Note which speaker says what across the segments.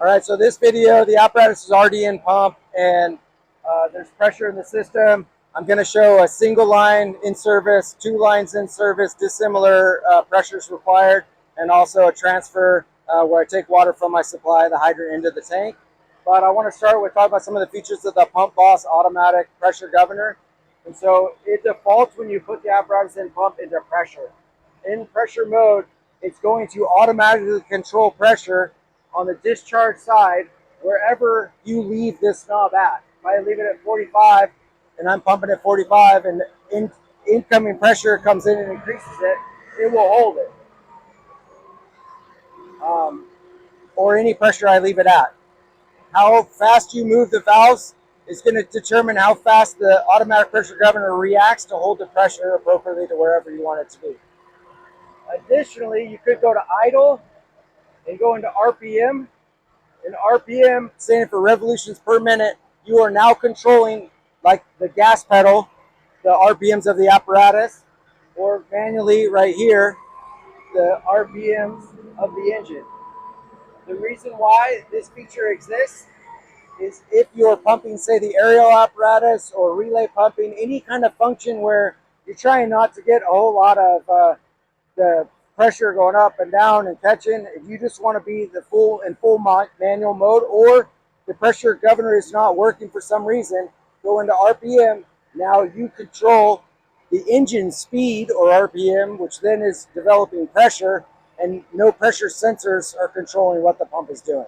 Speaker 1: All right, so this video, the apparatus is already in pump and there's pressure in the system. I'm going to show a single line in service, 2 lines in service, dissimilar pressures required, and also a transfer where I take water from my supply, the hydrant, into the tank. But I want to start with talking about some of the features of the Pump Boss automatic pressure governor. And so it defaults when you put the apparatus in pump into pressure. In pressure mode, it's going to automatically control pressure on the discharge side wherever you leave this knob at. If I leave it at 45 and I'm pumping at 45 and incoming pressure comes in and increases it, it will hold it. Or any pressure I leave it at. How fast you move the valves is going to determine how fast the automatic pressure governor reacts to hold the pressure appropriately to wherever you want it to be. Additionally, you could go to idle and go into RPM. In RPM, standing for revolutions per minute, you are now controlling, like the gas pedal, the RPMs of the apparatus, or manually right here, the RPMs of the engine. The reason why this feature exists is if you're pumping, say, the aerial apparatus or relay pumping, any kind of function where you're trying not to get a whole lot of the pressure going up and down and catching. If you just want to be the full manual mode, or the pressure governor is not working for some reason, go into RPM. Now you control the engine speed, or RPM, which then is developing pressure, and no pressure sensors are controlling what the pump is doing.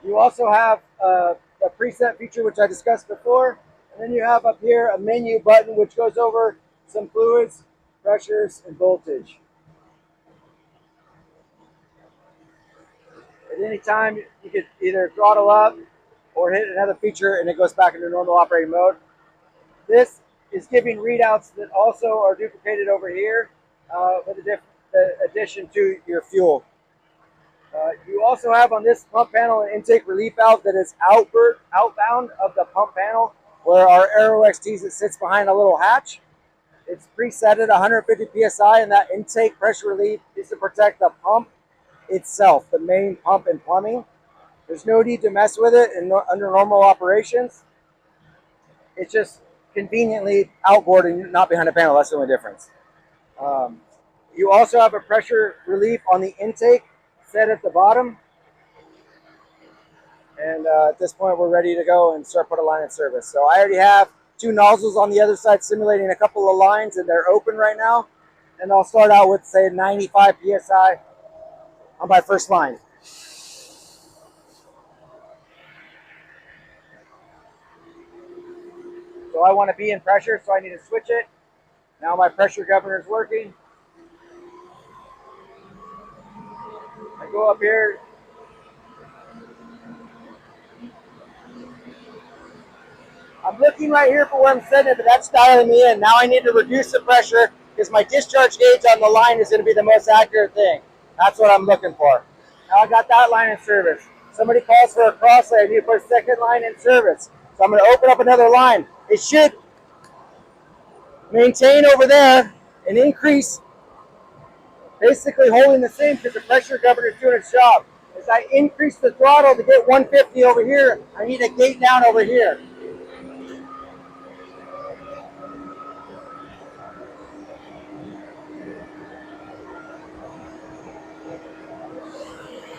Speaker 1: You also have a preset feature, which I discussed before, and then you have up here a menu button which goes over some fluids, pressures, and voltage. At any time, you could either throttle up or hit another feature and it goes back into normal operating mode. This is giving readouts that also are duplicated over here with the addition to your fuel. You also have on this pump panel an intake relief valve that is outbound of the pump panel, where our Aero XTs, it sits behind a little hatch. It's preset at 150 psi, and that intake pressure relief is to protect the pump itself, the main pump and plumbing. There's no need to mess with it under normal operations. It's just conveniently outboard and not behind a panel. That's the only difference. You also have a pressure relief on the intake set at the bottom. And at this point, we're ready to go and start putting a line in service. So I already have 2 nozzles on the other side simulating a couple of lines, and they're open right now. And I'll start out with, say, 95 psi on my first line. So I want to be in pressure, so I need to switch it. Now my pressure governor is working. I go up here. I'm looking right here for where I'm setting it, but that's dialing me in. Now I need to reduce the pressure because my discharge gauge on the line is going to be the most accurate thing. That's what I'm looking for. Now I got that line in service. Somebody calls for a cross lane. I need to put a second line in service. So I'm going to open up another line. It should maintain over there and increase, basically holding the same because the pressure governor is doing its job. As I increase the throttle to get 150 over here, I need to gate down over here.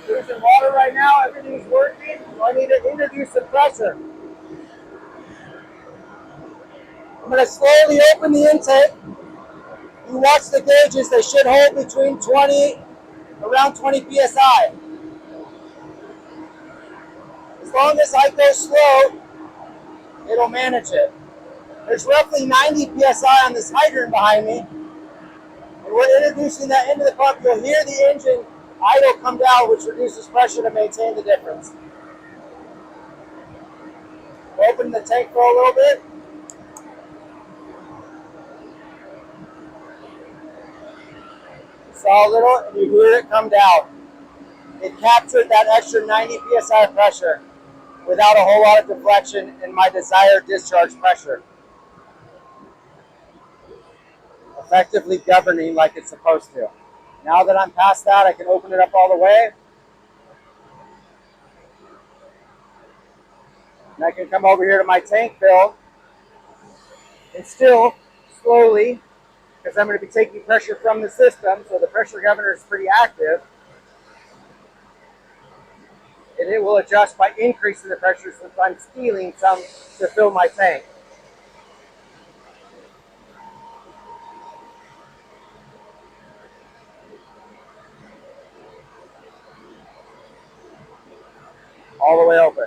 Speaker 1: Using water right now, everything's working, so I need to introduce some pressure. I'm going to slowly open the intake. You watch the gauges, they should hold between around 20 psi. As long as I go slow, it'll manage it. There's roughly 90 psi on this hydrant behind me, and we're introducing that into the pump. You'll hear the engine idle come down, which reduces pressure to maintain the difference. Open the tank for a little bit. Saw a little, and you hear it come down. It captured that extra 90 psi pressure without a whole lot of deflection in my desired discharge pressure. Effectively governing like it's supposed to. Now that I'm past that, I can open it up all the way. And I can come over here to my tank fill and still slowly, because I'm going to be taking pressure from the system, so the pressure governor is pretty active, and it will adjust by increasing the pressure since I'm stealing some to fill my tank. All the way open.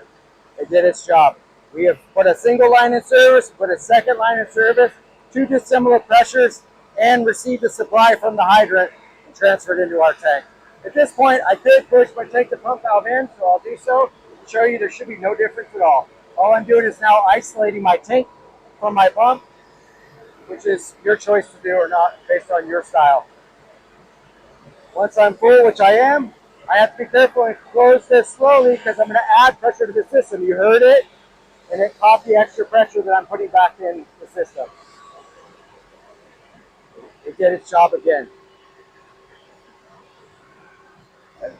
Speaker 1: It did its job. We have put a single line in service, put a second line in service, two dissimilar pressures, and received the supply from the hydrant and transferred into our tank. At this point, I could push my tank to pump valve in, so I'll do so to show you there should be no difference at all. All I'm doing is now isolating my tank from my pump, which is your choice to do or not based on your style. Once I'm full, which I am, I have to be careful and close this slowly because I'm going to add pressure to the system. You heard it, and it caught the extra pressure that I'm putting back in the system. It did its job again. And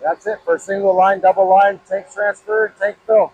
Speaker 1: that's it for single line, double line, tank transfer, tank fill.